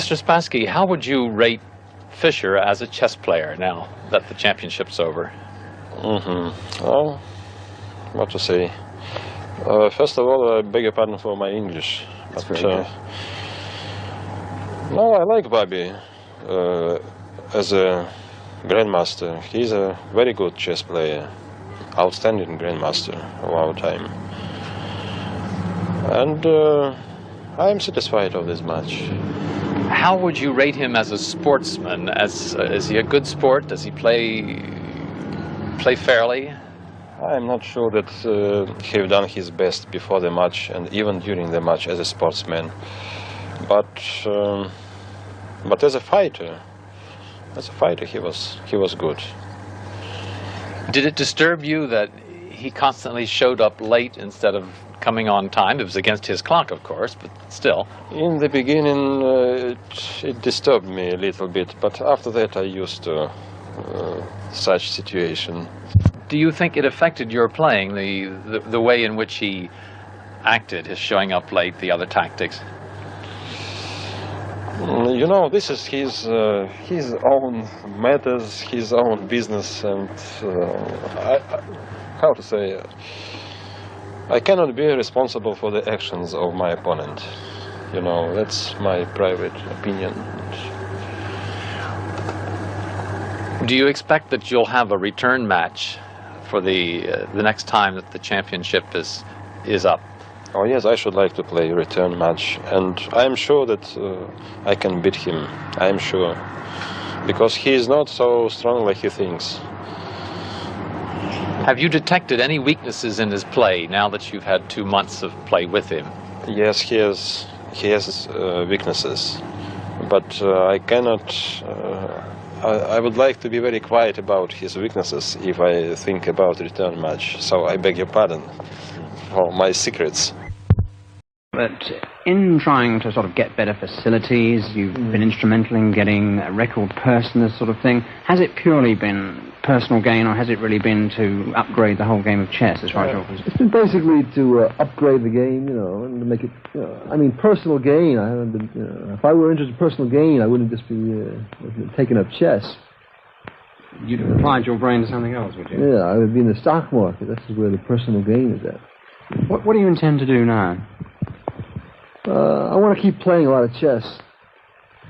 Mr. Spassky, how would you rate Fischer as a chess player now that the championship's over? Well, what to say? First of all, I beg your pardon for my English. That's very good. No, I like Bobby as a grandmaster. He's a very good chess player, outstanding grandmaster of our time. And I am satisfied of this match. How would you rate him as a sportsman? Is he a good sport? Does he play fairly? I'm not sure that he have done his best before the match and even during the match as a sportsman. But as a fighter, he was good. Did it disturb you that he constantly showed up late instead of coming on time? It was against his clock, of course, but still. In the beginning, it disturbed me a little bit, but after that I used to such situation. Do you think it affected your playing, the way in which he acted, his showing up late, the other tactics? You know, this is his own matters, his own business, and how to say, I cannot be responsible for the actions of my opponent. You know, that's my private opinion. Do you expect that you'll have a return match for the next time that the championship is up? Oh yes, I should like to play a return match, and I'm sure that I can beat him. I'm sure, because he is not so strong like he thinks. Have you detected any weaknesses in his play now that you've had 2 months of play with him? Yes, he has weaknesses, but I cannot. I would like to be very quiet about his weaknesses if I think about return match. So I beg your pardon for my secrets. But in trying to sort of get better facilities, you've been instrumental in getting a record purse and this sort of thing. Has it purely been personal gain, or has it really been to upgrade the whole game of chess as far as you're concerned? It's been basically to upgrade the game, you know, and to make it, you know, I mean, personal gain. I haven't been, you know, if I were interested in personal gain, I wouldn't just be taking up chess. You'd have applied your brain to something else, would you? Yeah, I would be in the stock market. This is where the personal gain is at. What do you intend to do now? I want to keep playing a lot of chess.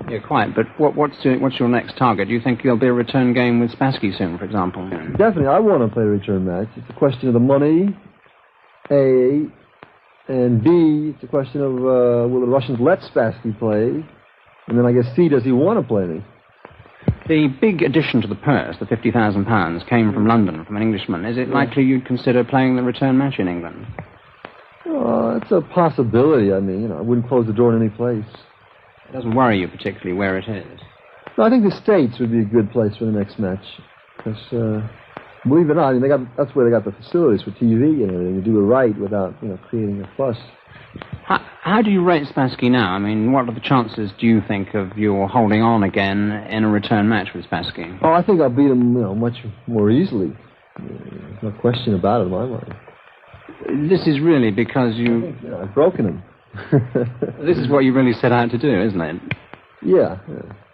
Yeah, quite. But what's your next target? Do you think there'll be a return game with Spassky soon, for example? Definitely, I want to play a return match. It's a question of the money, A, and B, it's a question of will the Russians let Spassky play, and then I guess C, does he want to play me? The big addition to the purse, the £50,000, came from London, from an Englishman. Is it likely you'd consider playing the return match in England? It's a possibility. I mean, you know, I wouldn't close the door in any place. It doesn't worry you particularly where it is? No, I think the States would be a good place for the next match. Because, believe it or not, I mean, that's where they got the facilities for TV and everything. You do it right without, you know, creating a fuss. How do you rate Spassky now? I mean, what are the chances, do you think, of your holding on again in a return match with Spassky? Oh, I think I'll beat him, you know, much more easily. There's no question about it in my mind. This is really because I've broken him. This is what you really set out to do, isn't it? Yeah.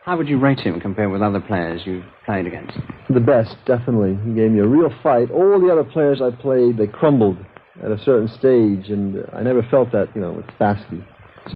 How would you rate him compared with other players you've played against? The best, definitely. He gave me a real fight. All the other players I played, they crumbled at a certain stage, and I never felt that, you know, with Spassky.